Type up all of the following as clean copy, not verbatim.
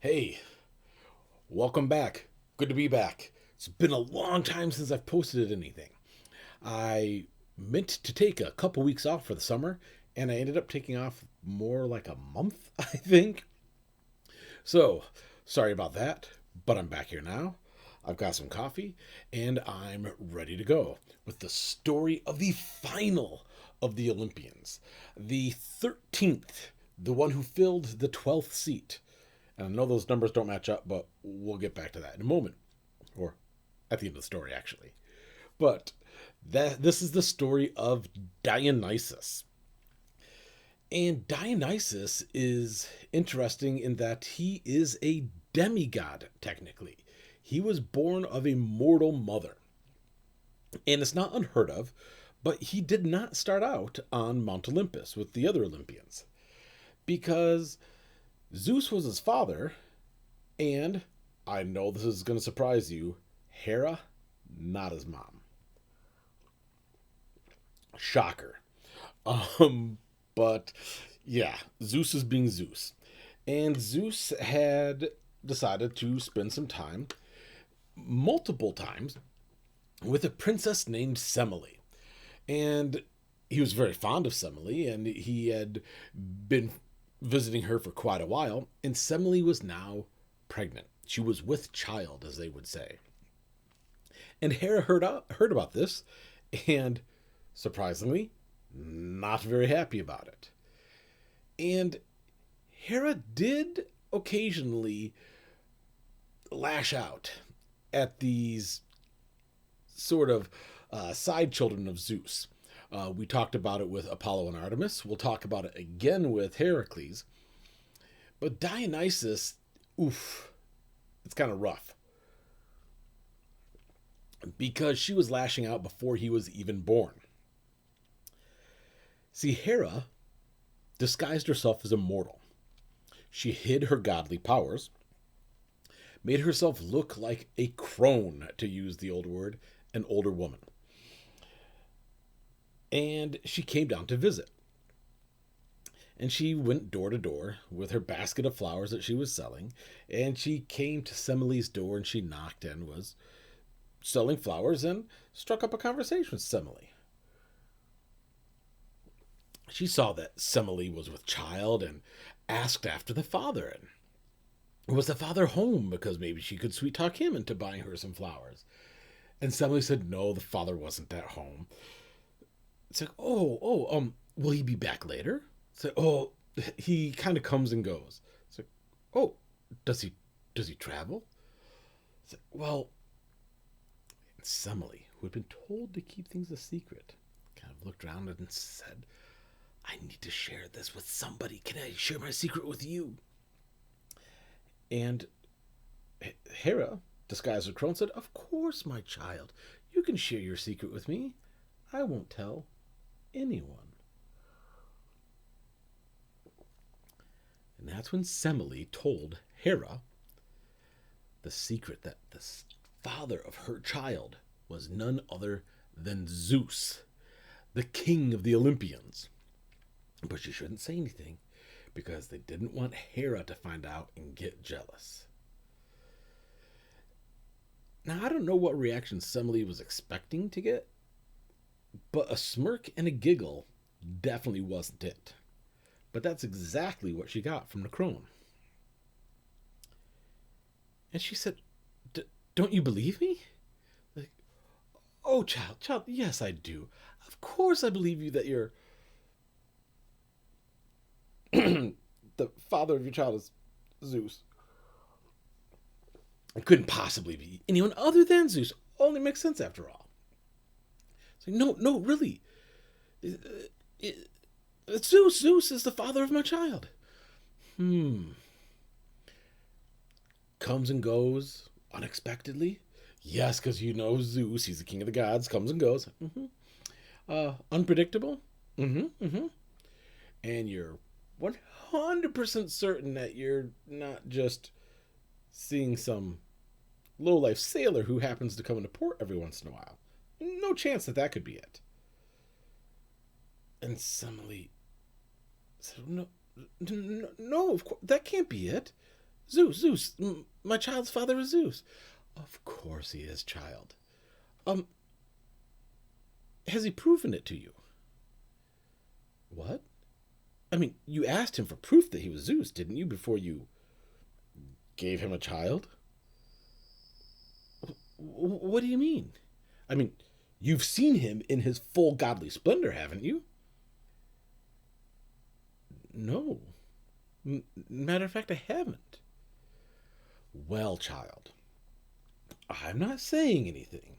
Hey, welcome back. Good to be back. It's been a long time since I've posted anything. I meant to take a couple weeks off for the summer, and I ended up taking off more like a month, I think. So, sorry about that, but I'm back here now. I've got some coffee, and I'm ready to go with the story of the final of the Olympians. The 13th, the one who filled the 12th seat. And I know those numbers don't match up, but we'll get back to that in a moment, or at the end of the story, actually. But this is the story of Dionysus. And Dionysus is interesting in that he is a demigod, technically. He was born of a mortal mother. And it's not unheard of, but he did not start out on Mount Olympus with the other Olympians. Because Zeus was his father, and I know this is going to surprise you, Hera, not his mom. Shocker. But yeah, Zeus is being Zeus. And Zeus had decided to spend some time, multiple times, with a princess named Semele. And he was very fond of Semele, and he had been visiting her for quite a while. And Semele was now pregnant. She was with child, as they would say. And Hera heard about this, and surprisingly, not very happy about it. And Hera did occasionally lash out at these sort of side children of Zeus. We talked about it with Apollo and Artemis. We'll talk about it again with Heracles. But Dionysus, oof, it's kind of rough. Because she was lashing out before he was even born. See, Hera disguised herself as a mortal. She hid her godly powers, made herself look like a crone, to use the old word, an older woman. And she came down to visit. And she went door to door with her basket of flowers that she was selling. And she came to Semele's door and she knocked and was selling flowers and struck up a conversation with Semele. She saw that Semele was with child and asked after the father. And was the father home? Because maybe she could sweet talk him into buying her some flowers. And Semele said, no, the father wasn't at home. It's like, will he be back later? It's like, oh, he kind of comes and goes. It's like, oh, does he travel? It's like, well, Semele, who had been told to keep things a secret, kind of looked around and said, I need to share this with somebody. Can I share my secret with you? And Hera, disguised as a crone, said, of course, my child. You can share your secret with me. I won't tell anyone. And that's when Semele told Hera the secret that the father of her child was none other than Zeus, the king of the Olympians. But she shouldn't say anything because they didn't want Hera to find out and get jealous. Now, I don't know what reaction Semele was expecting to get, but a smirk and a giggle definitely wasn't it. But that's exactly what she got from the crone. And she said, don't you believe me? Like, oh, child, yes, I do. Of course I believe you that you're the father of your child is Zeus. It couldn't possibly be anyone other than Zeus. Only makes sense after all. It's like, no, really. It's Zeus. Zeus is the father of my child. Comes and goes unexpectedly. Yes, because you know Zeus, he's the king of the gods, comes and goes. Unpredictable. And you're 100% certain that you're not just seeing some low-life sailor who happens to come into port every once in a while. No chance that that could be it. And Semele said, no, of course, that can't be it. Zeus, my child's father is Zeus. Of course he is, child. Um, has he proven it to you? What? I mean, you asked him for proof that he was Zeus, didn't you, before you gave him a child? What do you mean? I mean, you've seen him in his full godly splendor, haven't you? No. Matter of fact, I haven't. Well, child, I'm not saying anything.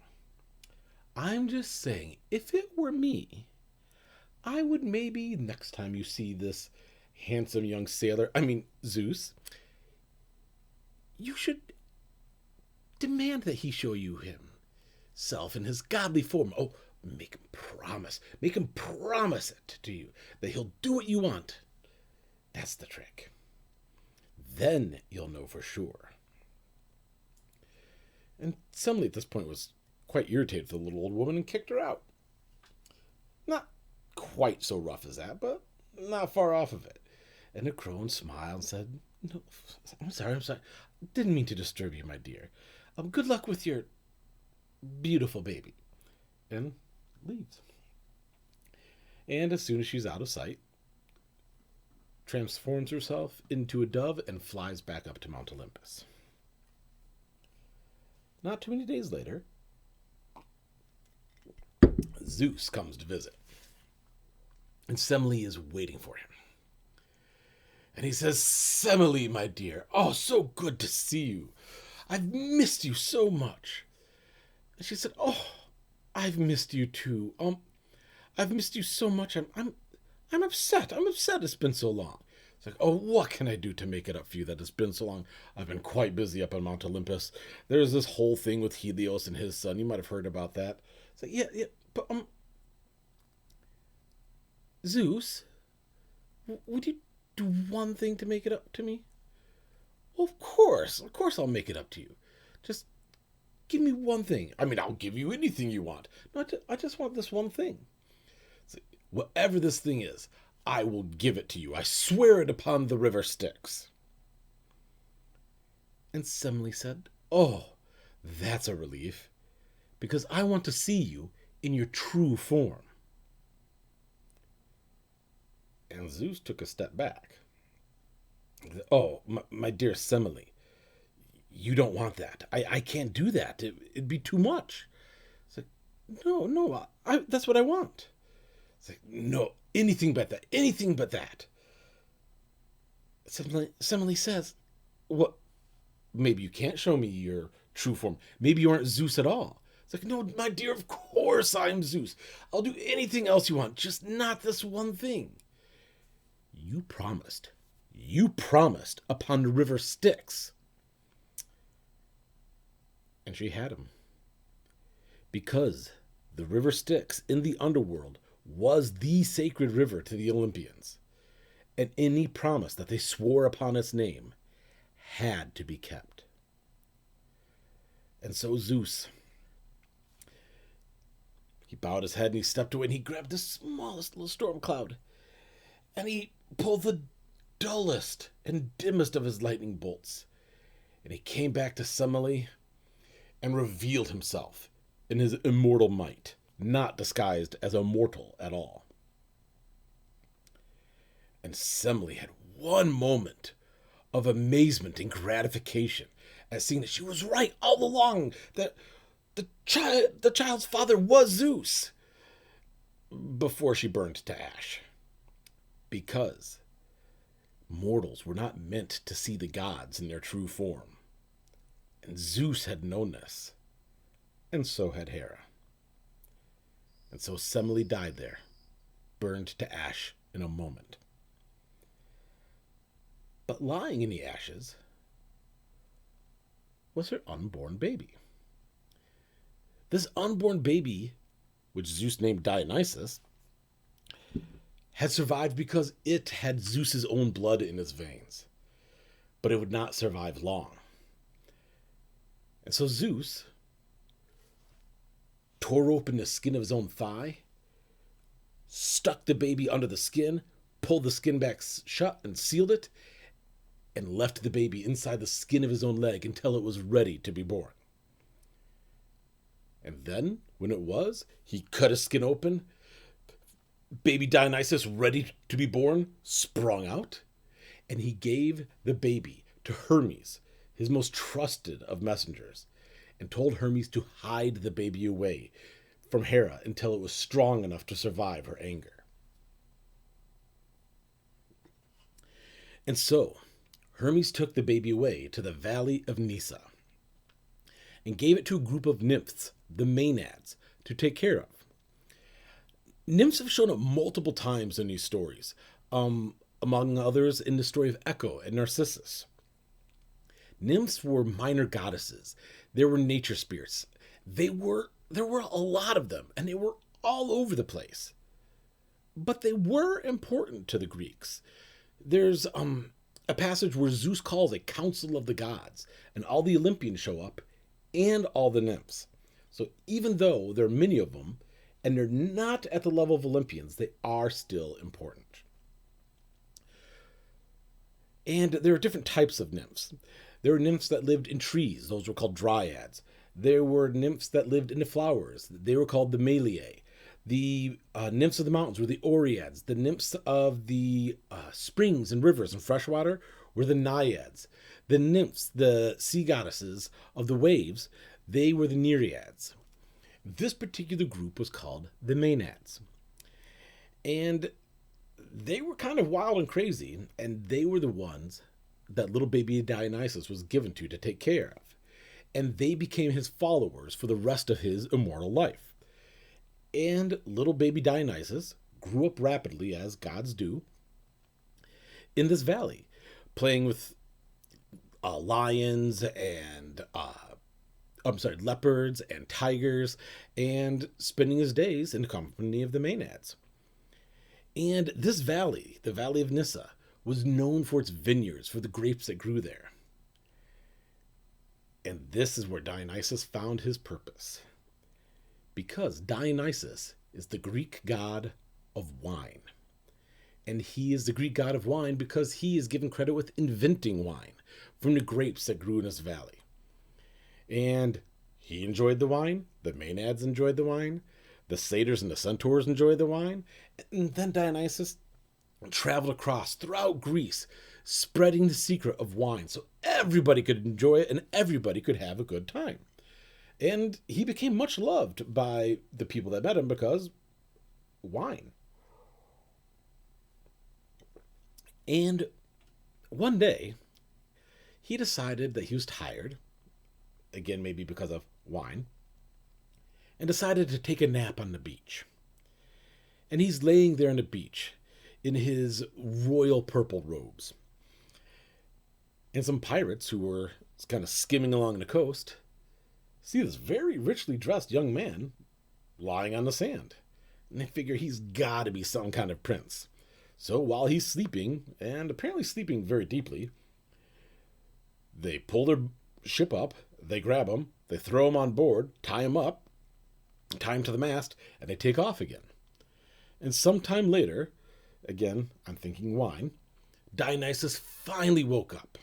I'm just saying, if it were me, I would maybe, next time you see this handsome young sailor, Zeus, you should demand that he show you himself in his godly form. Oh, make him promise. Make him promise it to you, that he'll do what you want. That's the trick. Then you'll know for sure. And Semele at this point was quite irritated with the little old woman and kicked her out. Not quite so rough as that, but not far off of it. And the crone smiled and said, "No, I'm sorry. Didn't mean to disturb you, my dear. Good luck with your beautiful baby." And leaves. And as soon as she's out of sight, transforms herself into a dove and flies back up to Mount Olympus. Not too many days later, Zeus comes to visit. And Semele is waiting for him. And he says, "Semele, my dear, oh, so good to see you. I've missed you so much." And she said, "Oh, I've missed you too. I've missed you so much. I'm upset. I'm upset it's been so long." It's like, "Oh, what can I do to make it up for you that it's been so long? I've been quite busy up on Mount Olympus. There's this whole thing with Helios and his son. You might have heard about that." It's like, yeah, but, Zeus, would you do one thing to make it up to me? Well, of course I'll make it up to you. Just give me one thing. I'll give you anything you want. No, I just want this one thing. So, whatever this thing is, I will give it to you. I swear it upon the river Styx." And Semele said, "Oh, that's a relief, because I want to see you in your true form." And Zeus took a step back. "Oh, my dear Semele, you don't want that. I can't do that. It'd be too much." It's like, no, that's what I want. It's like, "No, anything but that. Anything but that." Semele says, "What? Maybe you can't show me your true form. Maybe you aren't Zeus at all." It's like, "No, my dear, of course I'm Zeus. I'll do anything else you want, just not this one thing. You promised. You promised upon the river Styx." And she had him. Because the river Styx in the underworld was the sacred river to the Olympians, and any promise that they swore upon its name had to be kept. And so Zeus, he bowed his head and he stepped away and he grabbed the smallest little storm cloud and he pulled the dullest and dimmest of his lightning bolts. And he came back to Semele and revealed himself in his immortal might, not disguised as a mortal at all. And Semele had one moment of amazement and gratification at seeing that she was right all along, that the child's father was Zeus, before she burned to ash. Because mortals were not meant to see the gods in their true form. And Zeus had known this, and so had Hera. And so Semele died there, burned to ash in a moment. But lying in the ashes was her unborn baby. This unborn baby, which Zeus named Dionysus, had survived because it had Zeus's own blood in its veins. But it would not survive long. And so Zeus tore open the skin of his own thigh, stuck the baby under the skin, pulled the skin back shut and sealed it, and left the baby inside the skin of his own leg until it was ready to be born. And then, when it was, he cut his skin open. Baby Dionysus, ready to be born, sprung out, and he gave the baby to Hermes, his most trusted of messengers, and told Hermes to hide the baby away from Hera until it was strong enough to survive her anger. And so, Hermes took the baby away to the valley of Nysa and gave it to a group of nymphs, the Maenads, to take care of. Nymphs have shown up multiple times in these stories, among others in the story of Echo and Narcissus. Nymphs were minor goddesses. They were nature spirits. There were a lot of them, and they were all over the place. But they were important to the Greeks. There's a passage where Zeus calls a council of the gods, and all the Olympians show up, and all the nymphs. So even though there are many of them, and they're not at the level of Olympians, they are still important. And there are different types of nymphs. There were nymphs that lived in trees. Those were called dryads. There were nymphs that lived in the flowers. They were called the Meliae. The nymphs of the mountains were the Oreads. The nymphs of the springs and rivers and freshwater were the Naiads. The nymphs, the sea goddesses of the waves, they were the Nereids. This particular group was called the Maenads. And they were kind of wild and crazy, and they were the ones that little baby Dionysus was given to take care of. And they became his followers for the rest of his immortal life. And little baby Dionysus grew up rapidly, as gods do, in this valley, playing with lions and leopards and tigers, and spending his days in the company of the Maenads. And this valley, the Valley of Nysa, was known for its vineyards, for the grapes that grew there. And this is where Dionysus found his purpose. Because Dionysus is the Greek god of wine. And he is the Greek god of wine because he is given credit with inventing wine from the grapes that grew in this valley. And he enjoyed the wine, the Maenads enjoyed the wine, the satyrs and the centaurs enjoyed the wine, and then Dionysus traveled across throughout Greece, spreading the secret of wine so everybody could enjoy it and everybody could have a good time. And he became much loved by the people that met him because wine. And one day, he decided that he was tired, again, maybe because of wine, and decided to take a nap on the beach. And he's laying there on the beach in his royal purple robes. And some pirates who were kind of skimming along the coast see this very richly dressed young man lying on the sand. And they figure he's got to be some kind of prince. So while he's sleeping, and apparently sleeping very deeply, they pull their ship up, they grab him, they throw him on board, tie him up, tie him to the mast, and they take off again. And sometime later, again, I'm thinking wine, Dionysus finally woke up.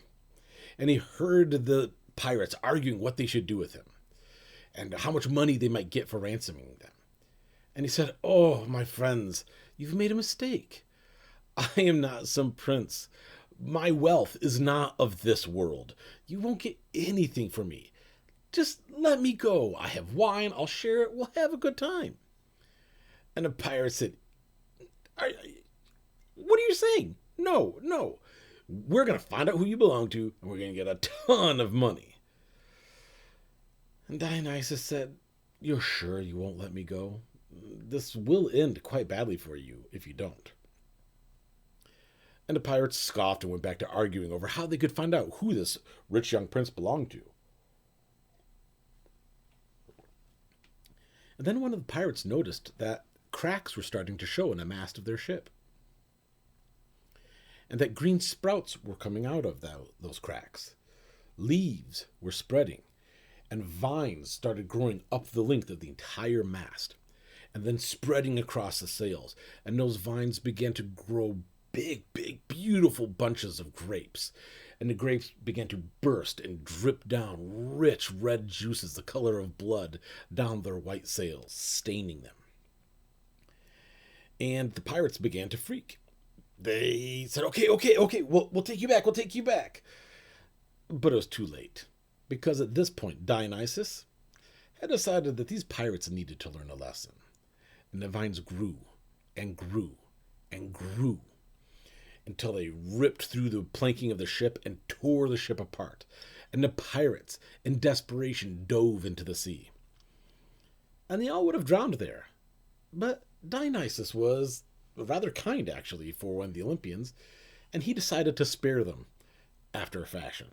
And he heard the pirates arguing what they should do with him and how much money they might get for ransoming them. And he said, "Oh, my friends, you've made a mistake. I am not some prince. My wealth is not of this world. You won't get anything from me. Just let me go. I have wine. I'll share it. We'll have a good time." And the pirate said, "What are you saying? No. We're going to find out who you belong to, and we're going to get a ton of money." And Dionysus said, "You're sure you won't let me go? This will end quite badly for you if you don't." And the pirates scoffed and went back to arguing over how they could find out who this rich young prince belonged to. And then one of the pirates noticed that cracks were starting to show in the mast of their ship, and that green sprouts were coming out of those cracks. Leaves were spreading, and vines started growing up the length of the entire mast, and then spreading across the sails, and those vines began to grow big, beautiful bunches of grapes. and the grapes began to burst and drip down rich red juices the color of blood down their white sails, staining them. And the pirates began to freak. They said, okay, we'll take you back. But it was too late, because at this point, Dionysus had decided that these pirates needed to learn a lesson. And the vines grew and grew and grew until they ripped through the planking of the ship and tore the ship apart. And the pirates, in desperation, dove into the sea. And they all would have drowned there. But Dionysus was rather kind, actually, for one of the Olympians, and he decided to spare them after a fashion.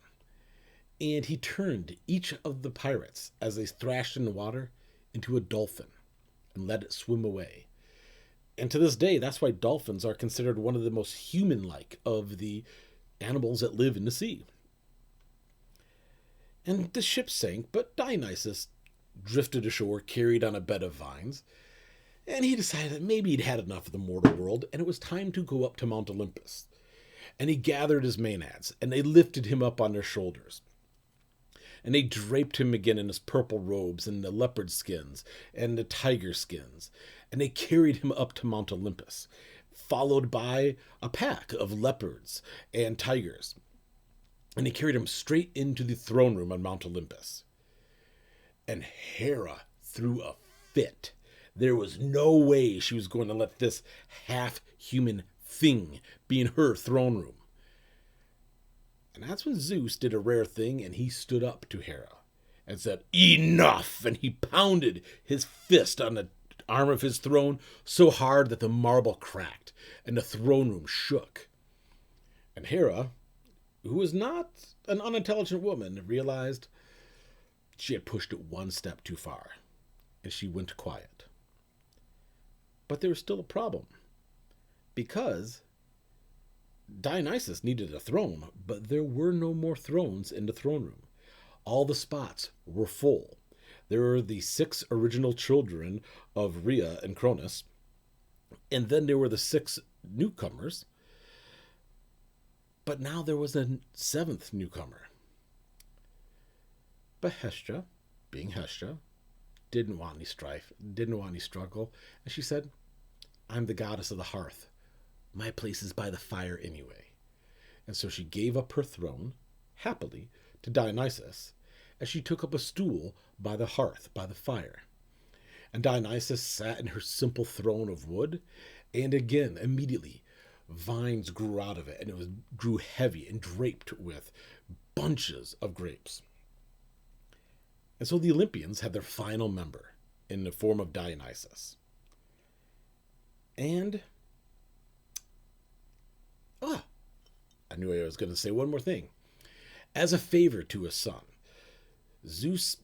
And he turned each of the pirates, as they thrashed in the water, into a dolphin and let it swim away. And to this day, that's why dolphins are considered one of the most human-like of the animals that live in the sea. And the ship sank, but Dionysus drifted ashore, carried on a bed of vines, and he decided that maybe he'd had enough of the mortal world, and it was time to go up to Mount Olympus. And he gathered his Maenads, and they lifted him up on their shoulders. And they draped him again in his purple robes and the leopard skins and the tiger skins. And they carried him up to Mount Olympus, followed by a pack of leopards and tigers. And they carried him straight into the throne room on Mount Olympus. And Hera threw a fit. There was no way she was going to let this half-human thing be in her throne room. And that's when Zeus did a rare thing, and he stood up to Hera and said, "Enough!" And he pounded his fist on the arm of his throne so hard that the marble cracked and the throne room shook. And Hera, who was not an unintelligent woman, realized she had pushed it one step too far, and she went quiet. But there was still a problem, because Dionysus needed a throne, but there were no more thrones in the throne room. All the spots were full. There were the 6 original children of Rhea and Cronus, and then there were the 6 newcomers, but now there was a 7th newcomer. But Hestia, being Hestia, didn't want any strife, didn't want any struggle, and she said, "I'm the goddess of the hearth. My place is by the fire anyway." And so she gave up her throne, happily, to Dionysus, as she took up a stool by the hearth, by the fire. And Dionysus sat in her simple throne of wood, and again, immediately, vines grew out of it, and grew heavy and draped with bunches of grapes. And so the Olympians had their final member in the form of Dionysus. And I knew I was going to say one more thing. As a favor to his son, Zeus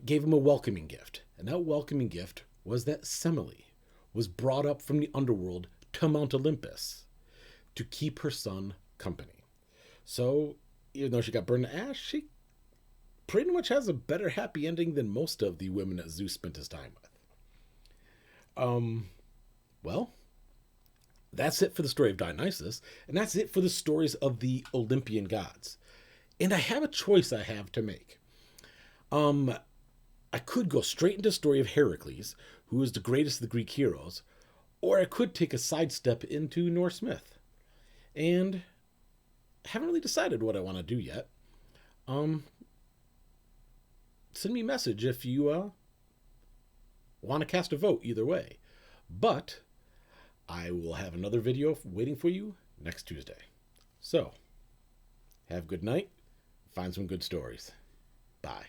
gave him a welcoming gift. And that welcoming gift was that Semele was brought up from the underworld to Mount Olympus to keep her son company. So, even though she got burned to ash, she pretty much has a better happy ending than most of the women that Zeus spent his time with. Well, that's it for the story of Dionysus, and that's it for the stories of the Olympian gods. And I have a choice I have to make. I could go straight into the story of Heracles, who is the greatest of the Greek heroes, or I could take a sidestep into Norse myth. And I haven't really decided what I want to do yet. Send me a message if you want to cast a vote either way. But I will have another video waiting for you next Tuesday. So, have a good night. Find some good stories. Bye.